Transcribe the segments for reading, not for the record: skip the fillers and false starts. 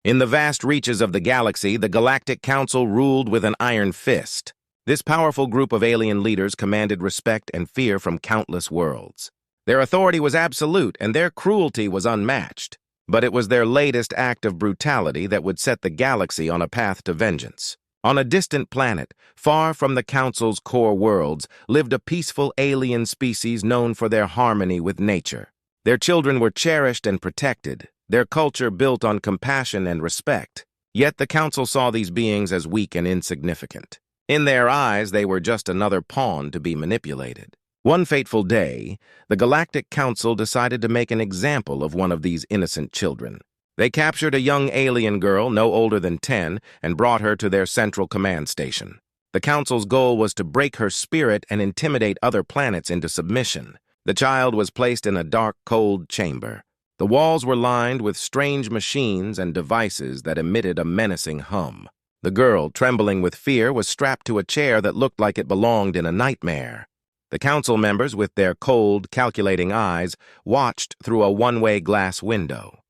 In the vast reaches of the galaxy, the Galactic Council ruled with an iron fist. This powerful group of alien leaders commanded respect and fear from countless worlds. Their authority was absolute, and their cruelty was unmatched. But it was their latest act of brutality that would set the galaxy on a path to vengeance. On a distant planet, far from the Council's core worlds, lived a peaceful alien species known for their harmony with nature. Their children were cherished and protected, their culture built on compassion and respect. Yet the Council saw these beings as weak and insignificant. In their eyes, they were just another pawn to be manipulated. One fateful day, the Galactic Council decided to make an example of one of these innocent children. They captured a young alien girl no older than 10 and brought her to their central command station. The Council's goal was to break her spirit and intimidate other planets into submission. The child was placed in a dark, cold chamber. The walls were lined with strange machines and devices that emitted a menacing hum. The girl, trembling with fear, was strapped to a chair that looked like it belonged in a nightmare. The Council members, with their cold, calculating eyes, watched through a one-way glass window.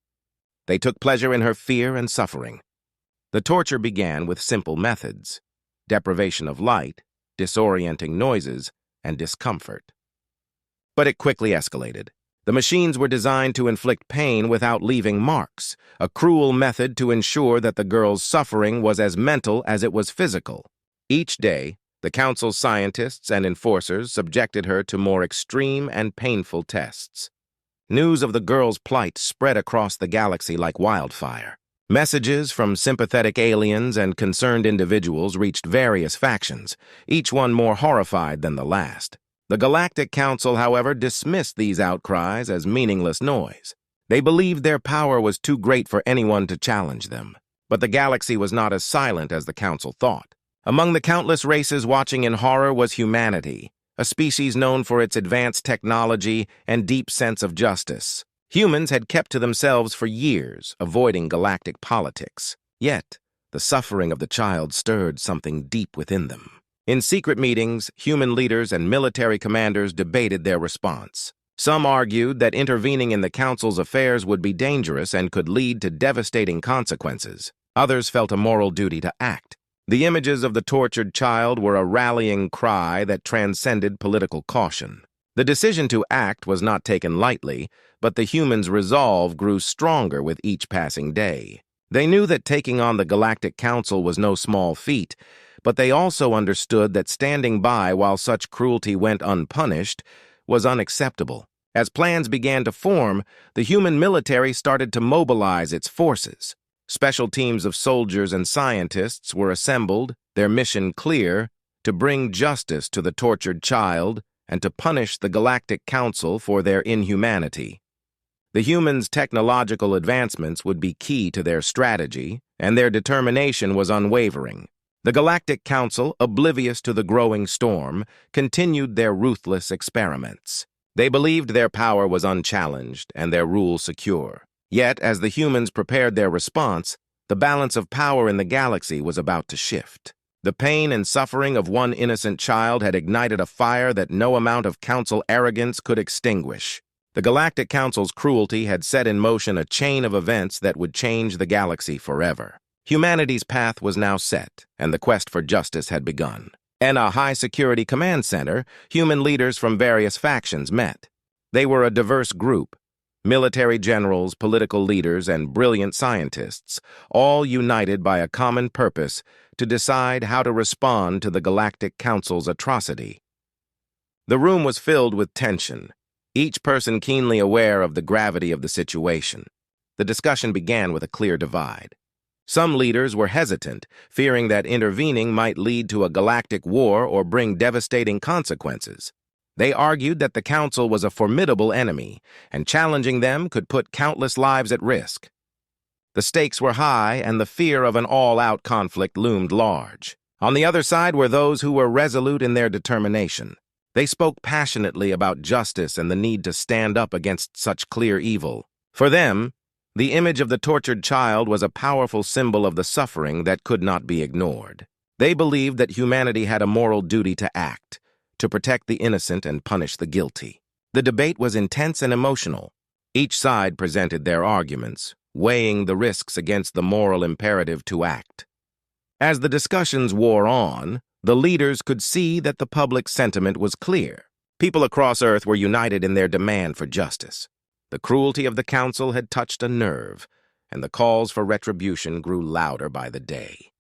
They took pleasure in her fear and suffering. The torture began with simple methods: deprivation of light, disorienting noises, and discomfort. But it quickly escalated. The machines were designed to inflict pain without leaving marks, a cruel method to ensure that the girl's suffering was as mental as it was physical. Each day, the Council's scientists and enforcers subjected her to more extreme and painful tests. News of the girl's plight spread across the galaxy like wildfire. Messages from sympathetic aliens and concerned individuals reached various factions, each one more horrified than the last. The Galactic Council, however, dismissed these outcries as meaningless noise. They believed their power was too great for anyone to challenge them. But the galaxy was not as silent as the Council thought. Among the countless races watching in horror was humanity, a species known for its advanced technology and deep sense of justice. Humans had kept to themselves for years, avoiding galactic politics. Yet, the suffering of the child stirred something deep within them. In secret meetings, human leaders and military commanders debated their response. Some argued that intervening in the Council's affairs would be dangerous and could lead to devastating consequences. Others felt a moral duty to act. The images of the tortured child were a rallying cry that transcended political caution. The decision to act was not taken lightly, but the humans' resolve grew stronger with each passing day. They knew that taking on the Galactic Council was no small feat, but they also understood that standing by while such cruelty went unpunished was unacceptable. As plans began to form, the human military started to mobilize its forces. Special teams of soldiers and scientists were assembled, their mission clear: to bring justice to the tortured child and to punish the Galactic Council for their inhumanity. The humans' technological advancements would be key to their strategy, and their determination was unwavering. The Galactic Council, oblivious to the growing storm, continued their ruthless experiments. They believed their power was unchallenged and their rule secure. Yet, as the humans prepared their response, the balance of power in the galaxy was about to shift. The pain and suffering of one innocent child had ignited a fire that no amount of Council arrogance could extinguish. The Galactic Council's cruelty had set in motion a chain of events that would change the galaxy forever. Humanity's path was now set, and the quest for justice had begun. In a high-security command center, human leaders from various factions met. They were a diverse group: military generals, political leaders, and brilliant scientists, all united by a common purpose to decide how to respond to the Galactic Council's atrocity. The room was filled with tension, each person keenly aware of the gravity of the situation. The discussion began with a clear divide. Some leaders were hesitant, fearing that intervening might lead to a galactic war or bring devastating consequences. They argued that the Council was a formidable enemy, and challenging them could put countless lives at risk. The stakes were high, and the fear of an all-out conflict loomed large. On the other side were those who were resolute in their determination. They spoke passionately about justice and the need to stand up against such clear evil. For them, the image of the tortured child was a powerful symbol of the suffering that could not be ignored. They believed that humanity had a moral duty to act, to protect the innocent and punish the guilty. The debate was intense and emotional. Each side presented their arguments, weighing the risks against the moral imperative to act. As the discussions wore on, the leaders could see that the public sentiment was clear. People across Earth were united in their demand for justice. The cruelty of the council had touched a nerve, and the calls for retribution grew louder by the day.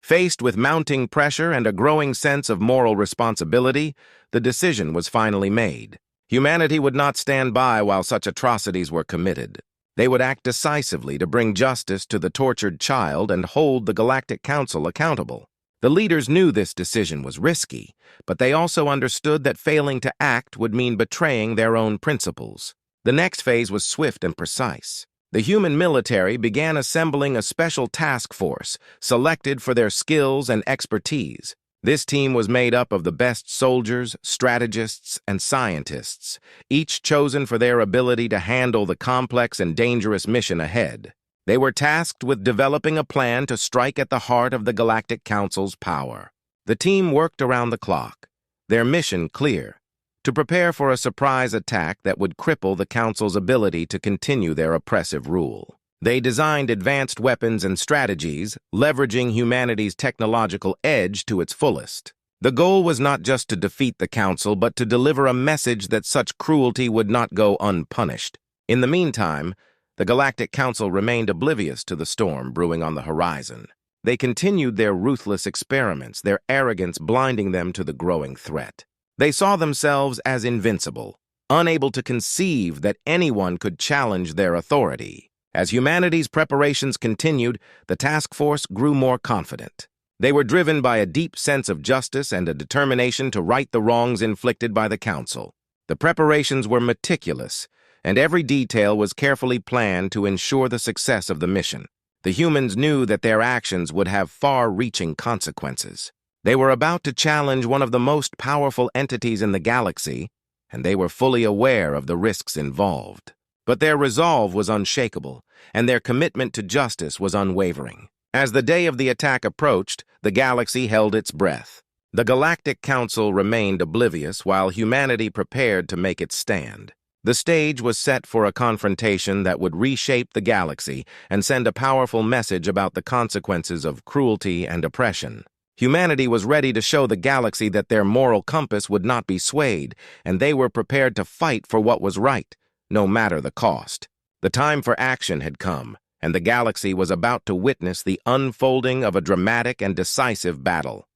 Faced with mounting pressure and a growing sense of moral responsibility, the decision was finally made. Humanity would not stand by while such atrocities were committed. They would act decisively to bring justice to the tortured child and hold the Galactic Council accountable. The leaders knew this decision was risky, but they also understood that failing to act would mean betraying their own principles. The next phase was swift and precise. The human military began assembling a special task force, selected for their skills and expertise. This team was made up of the best soldiers, strategists, and scientists, each chosen for their ability to handle the complex and dangerous mission ahead. They were tasked with developing a plan to strike at the heart of the Galactic Council's power. The team worked around the clock, their mission clear: to prepare for a surprise attack that would cripple the Council's ability to continue their oppressive rule. They designed advanced weapons and strategies, leveraging humanity's technological edge to its fullest. The goal was not just to defeat the Council, but to deliver a message that such cruelty would not go unpunished. In the meantime, the Galactic Council remained oblivious to the storm brewing on the horizon. They continued their ruthless experiments, their arrogance blinding them to the growing threat. They saw themselves as invincible, unable to conceive that anyone could challenge their authority. As humanity's preparations continued, the task force grew more confident. They were driven by a deep sense of justice and a determination to right the wrongs inflicted by the Council. The preparations were meticulous, and every detail was carefully planned to ensure the success of the mission. The humans knew that their actions would have far-reaching consequences. They were about to challenge one of the most powerful entities in the galaxy, and they were fully aware of the risks involved. But their resolve was unshakable, and their commitment to justice was unwavering. As the day of the attack approached, the galaxy held its breath. The Galactic Council remained oblivious while humanity prepared to make its stand. The stage was set for a confrontation that would reshape the galaxy and send a powerful message about the consequences of cruelty and oppression. Humanity was ready to show the galaxy that their moral compass would not be swayed, and they were prepared to fight for what was right, no matter the cost. The time for action had come, and the galaxy was about to witness the unfolding of a dramatic and decisive battle.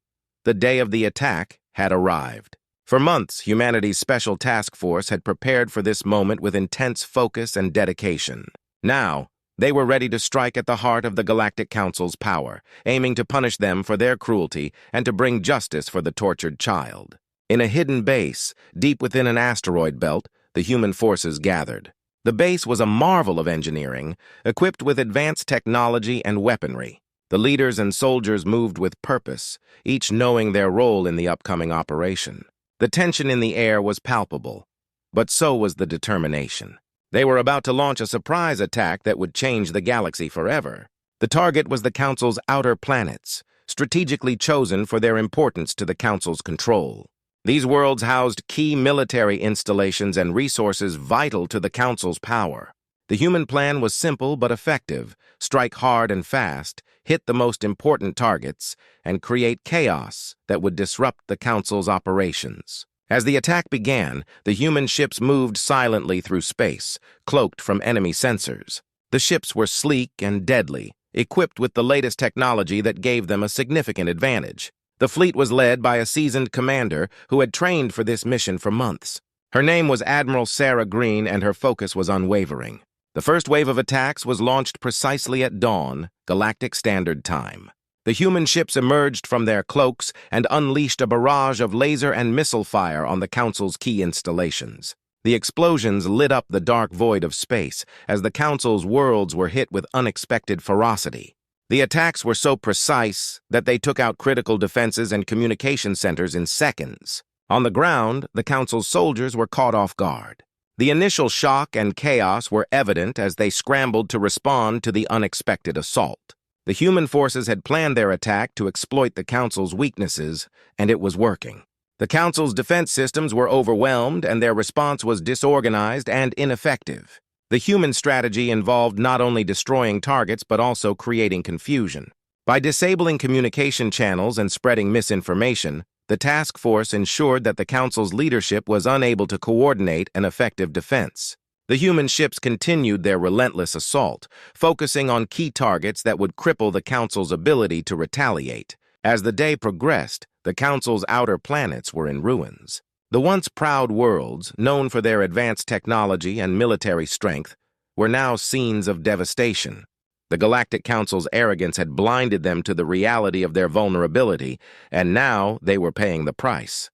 The day of the attack had arrived. For months, humanity's special task force had prepared for this moment with intense focus and dedication. Now, they were ready to strike at the heart of the Galactic Council's power, aiming to punish them for their cruelty and to bring justice for the tortured child. In a hidden base, deep within an asteroid belt, the human forces gathered. The base was a marvel of engineering, equipped with advanced technology and weaponry. The leaders and soldiers moved with purpose, each knowing their role in the upcoming operation. The tension in the air was palpable, but so was the determination. They were about to launch a surprise attack that would change the galaxy forever. The target was the Council's outer planets, strategically chosen for their importance to the Council's control. These worlds housed key military installations and resources vital to the Council's power. The human plan was simple but effective: strike hard and fast, hit the most important targets, and create chaos that would disrupt the Council's operations. As the attack began, the human ships moved silently through space, cloaked from enemy sensors. The ships were sleek and deadly, equipped with the latest technology that gave them a significant advantage. The fleet was led by a seasoned commander who had trained for this mission for months. Her name was Admiral Sarah Green, and her focus was unwavering. The first wave of attacks was launched precisely at dawn, Galactic Standard Time. The human ships emerged from their cloaks and unleashed a barrage of laser and missile fire on the Council's key installations. The explosions lit up the dark void of space as the Council's worlds were hit with unexpected ferocity. The attacks were so precise that they took out critical defenses and communication centers in seconds. On the ground, the Council's soldiers were caught off guard. The initial shock and chaos were evident as they scrambled to respond to the unexpected assault. The human forces had planned their attack to exploit the Council's weaknesses, and it was working. The Council's defense systems were overwhelmed, and their response was disorganized and ineffective. The human strategy involved not only destroying targets but also creating confusion. By disabling communication channels and spreading misinformation, the task force ensured that the Council's leadership was unable to coordinate an effective defense. The human ships continued their relentless assault, focusing on key targets that would cripple the Council's ability to retaliate. As the day progressed, the Council's outer planets were in ruins. The once proud worlds, known for their advanced technology and military strength, were now scenes of devastation. The Galactic Council's arrogance had blinded them to the reality of their vulnerability, and now they were paying the price.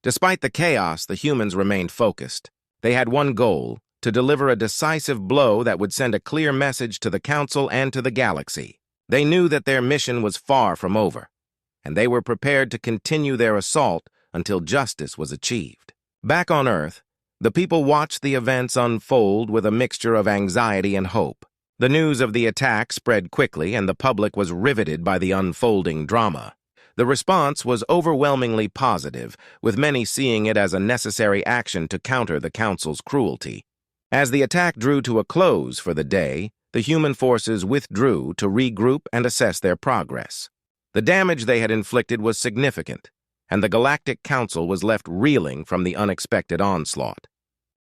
Despite the chaos, the humans remained focused. They had one goal: to deliver a decisive blow that would send a clear message to the Council and to the galaxy. They knew that their mission was far from over, and they were prepared to continue their assault until justice was achieved. Back on Earth, the people watched the events unfold with a mixture of anxiety and hope. The news of the attack spread quickly, and the public was riveted by the unfolding drama. The response was overwhelmingly positive, with many seeing it as a necessary action to counter the Council's cruelty. As the attack drew to a close for the day, the human forces withdrew to regroup and assess their progress. The damage they had inflicted was significant, and the Galactic Council was left reeling from the unexpected onslaught.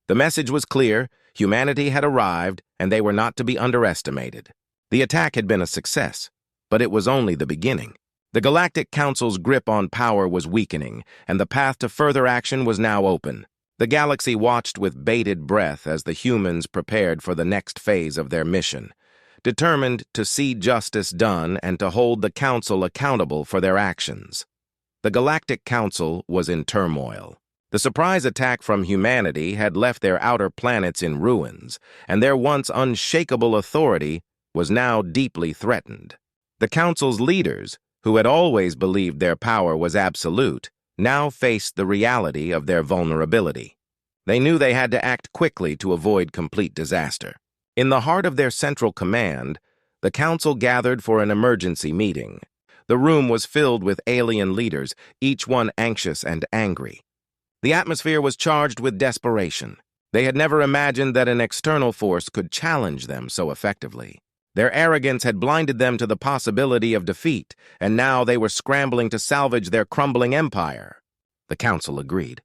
The message was clear: humanity had arrived, and they were not to be underestimated. The attack had been a success, but it was only the beginning. The Galactic Council's grip on power was weakening, and the path to further action was now open. The galaxy watched with bated breath as the humans prepared for the next phase of their mission, determined to see justice done and to hold the Council accountable for their actions. The Galactic Council was in turmoil. The surprise attack from humanity had left their outer planets in ruins, and their once unshakable authority was now deeply threatened. The Council's leaders, who had always believed their power was absolute, now faced the reality of their vulnerability. They knew they had to act quickly to avoid complete disaster. In the heart of their central command, the Council gathered for an emergency meeting. The room was filled with alien leaders, each one anxious and angry. The atmosphere was charged with desperation. They had never imagined that an external force could challenge them so effectively. Their arrogance had blinded them to the possibility of defeat, and now they were scrambling to salvage their crumbling empire. The Council agreed.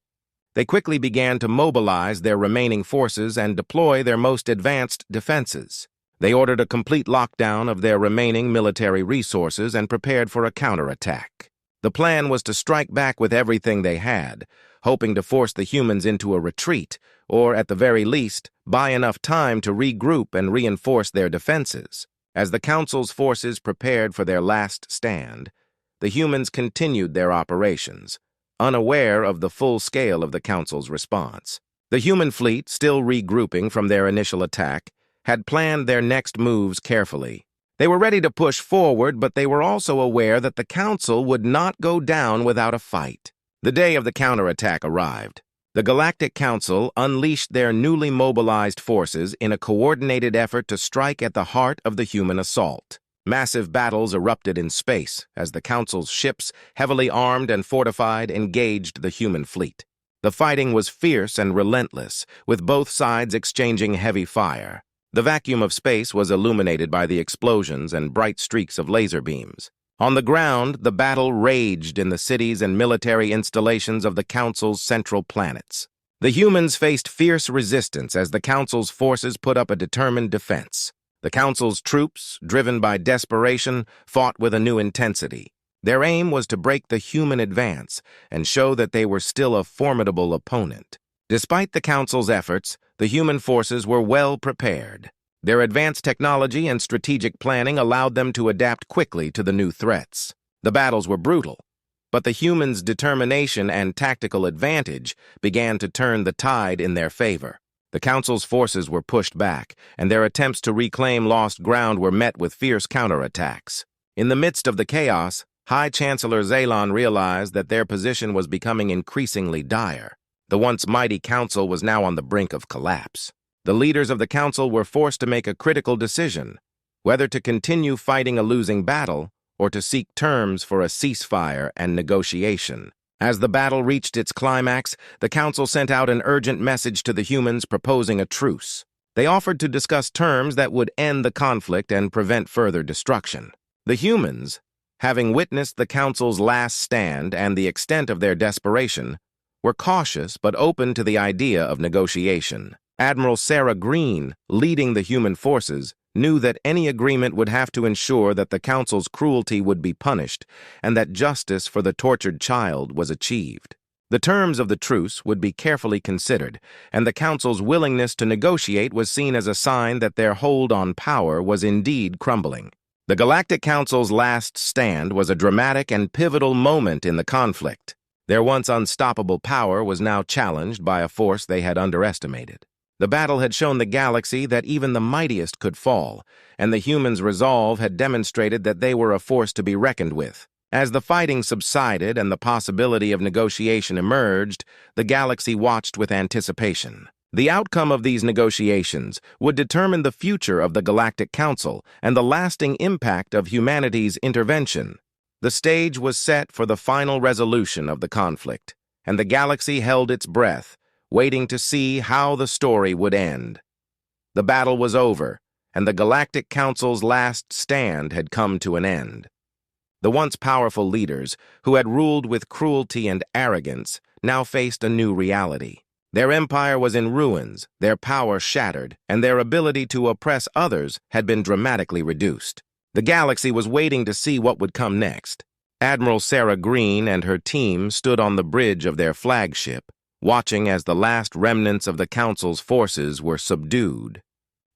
They quickly began to mobilize their remaining forces and deploy their most advanced defenses. They ordered a complete lockdown of their remaining military resources and prepared for a counterattack. The plan was to strike back with everything they had, hoping to force the humans into a retreat, or at the very least, buy enough time to regroup and reinforce their defenses. As the Council's forces prepared for their last stand, the humans continued their operations, unaware of the full scale of the Council's response. The human fleet, still regrouping from their initial attack, had planned their next moves carefully. They were ready to push forward, but they were also aware that the Council would not go down without a fight. The day of the counterattack arrived. The Galactic Council unleashed their newly mobilized forces in a coordinated effort to strike at the heart of the human assault. Massive battles erupted in space as the Council's ships, heavily armed and fortified, engaged the human fleet. The fighting was fierce and relentless, with both sides exchanging heavy fire. The vacuum of space was illuminated by the explosions and bright streaks of laser beams. On the ground, the battle raged in the cities and military installations of the Council's central planets. The humans faced fierce resistance as the Council's forces put up a determined defense. The Council's troops, driven by desperation, fought with a new intensity. Their aim was to break the human advance and show that they were still a formidable opponent. Despite the Council's efforts, the human forces were well prepared. Their advanced technology and strategic planning allowed them to adapt quickly to the new threats. The battles were brutal, but the humans' determination and tactical advantage began to turn the tide in their favor. The Council's forces were pushed back, and their attempts to reclaim lost ground were met with fierce counterattacks. In the midst of the chaos, High Chancellor Zalon realized that their position was becoming increasingly dire. The once mighty Council was now on the brink of collapse. The leaders of the Council were forced to make a critical decision, whether to continue fighting a losing battle or to seek terms for a ceasefire and negotiation. As the battle reached its climax, the Council sent out an urgent message to the humans proposing a truce. They offered to discuss terms that would end the conflict and prevent further destruction. The humans, having witnessed the Council's last stand and the extent of their desperation, were cautious but open to the idea of negotiation. Admiral Sarah Green, leading the human forces, knew that any agreement would have to ensure that the Council's cruelty would be punished and that justice for the tortured child was achieved. The terms of the truce would be carefully considered, and the Council's willingness to negotiate was seen as a sign that their hold on power was indeed crumbling. The Galactic Council's last stand was a dramatic and pivotal moment in the conflict. Their once unstoppable power was now challenged by a force they had underestimated. The battle had shown the galaxy that even the mightiest could fall, and the humans' resolve had demonstrated that they were a force to be reckoned with. As the fighting subsided and the possibility of negotiation emerged, the galaxy watched with anticipation. The outcome of these negotiations would determine the future of the Galactic Council and the lasting impact of humanity's intervention. The stage was set for the final resolution of the conflict, and the galaxy held its breath, waiting to see how the story would end. The battle was over, and the Galactic Council's last stand had come to an end. The once powerful leaders, who had ruled with cruelty and arrogance, now faced a new reality. Their empire was in ruins, their power shattered, and their ability to oppress others had been dramatically reduced. The galaxy was waiting to see what would come next. Admiral Sarah Green and her team stood on the bridge of their flagship, watching as the last remnants of the Council's forces were subdued.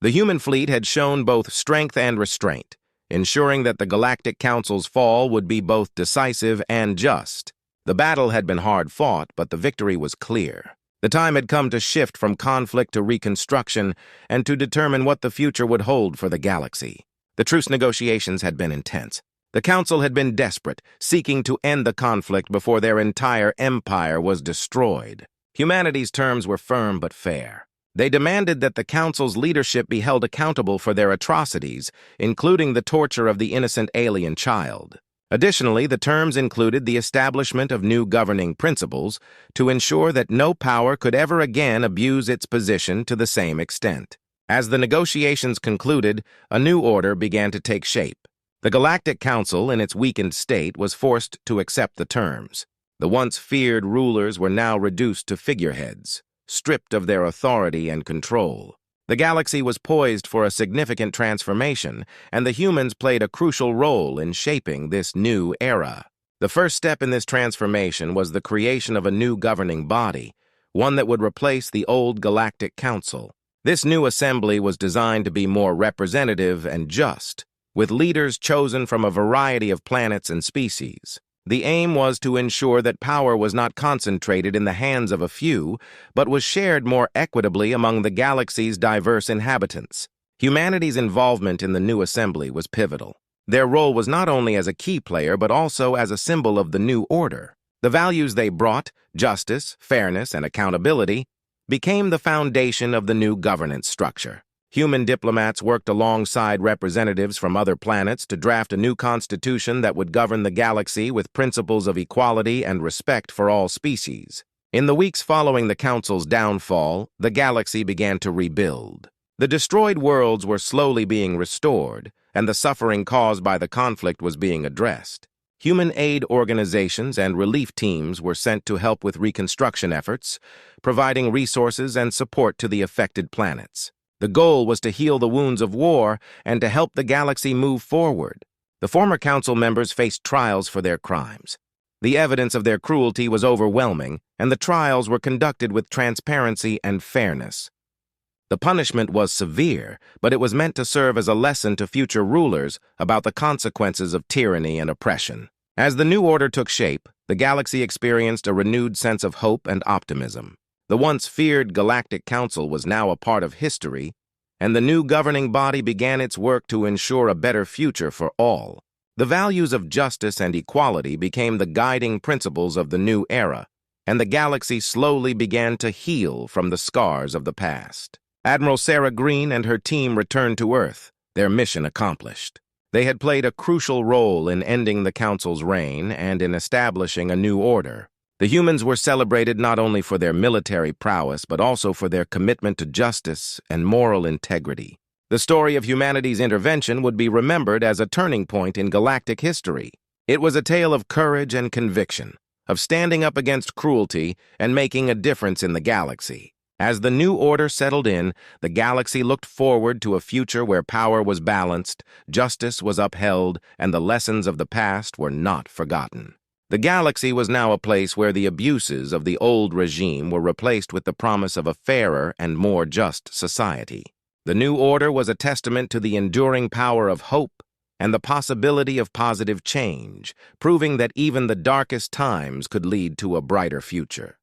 The human fleet had shown both strength and restraint, ensuring that the Galactic Council's fall would be both decisive and just. The battle had been hard fought, but the victory was clear. The time had come to shift from conflict to reconstruction and to determine what the future would hold for the galaxy. The truce negotiations had been intense. The Council had been desperate, seeking to end the conflict before their entire empire was destroyed. Humanity's terms were firm but fair. They demanded that the Council's leadership be held accountable for their atrocities, including the torture of the innocent alien child. Additionally, the terms included the establishment of new governing principles to ensure that no power could ever again abuse its position to the same extent. As the negotiations concluded, a new order began to take shape. The Galactic Council, in its weakened state, was forced to accept the terms. The once feared rulers were now reduced to figureheads, stripped of their authority and control. The galaxy was poised for a significant transformation, and the humans played a crucial role in shaping this new era. The first step in this transformation was the creation of a new governing body, one that would replace the old Galactic Council. This new assembly was designed to be more representative and just, with leaders chosen from a variety of planets and species. The aim was to ensure that power was not concentrated in the hands of a few, but was shared more equitably among the galaxy's diverse inhabitants. Humanity's involvement in the new assembly was pivotal. Their role was not only as a key player, but also as a symbol of the new order. The values they brought, justice, fairness, and accountability, became the foundation of the new governance structure. Human diplomats worked alongside representatives from other planets to draft a new constitution that would govern the galaxy with principles of equality and respect for all species. In the weeks following the Council's downfall, the galaxy began to rebuild. The destroyed worlds were slowly being restored, and the suffering caused by the conflict was being addressed. Human aid organizations and relief teams were sent to help with reconstruction efforts, providing resources and support to the affected planets. The goal was to heal the wounds of war and to help the galaxy move forward. The former Council members faced trials for their crimes. The evidence of their cruelty was overwhelming, and the trials were conducted with transparency and fairness. The punishment was severe, but it was meant to serve as a lesson to future rulers about the consequences of tyranny and oppression. As the new order took shape, the galaxy experienced a renewed sense of hope and optimism. The once feared Galactic Council was now a part of history, and the new governing body began its work to ensure a better future for all. The values of justice and equality became the guiding principles of the new era, and the galaxy slowly began to heal from the scars of the past. Admiral Sarah Green and her team returned to Earth, their mission accomplished. They had played a crucial role in ending the Council's reign and in establishing a new order. The humans were celebrated not only for their military prowess, but also for their commitment to justice and moral integrity. The story of humanity's intervention would be remembered as a turning point in galactic history. It was a tale of courage and conviction, of standing up against cruelty and making a difference in the galaxy. As the new order settled in, the galaxy looked forward to a future where power was balanced, justice was upheld, and the lessons of the past were not forgotten. The galaxy was now a place where the abuses of the old regime were replaced with the promise of a fairer and more just society. The new order was a testament to the enduring power of hope and the possibility of positive change, proving that even the darkest times could lead to a brighter future.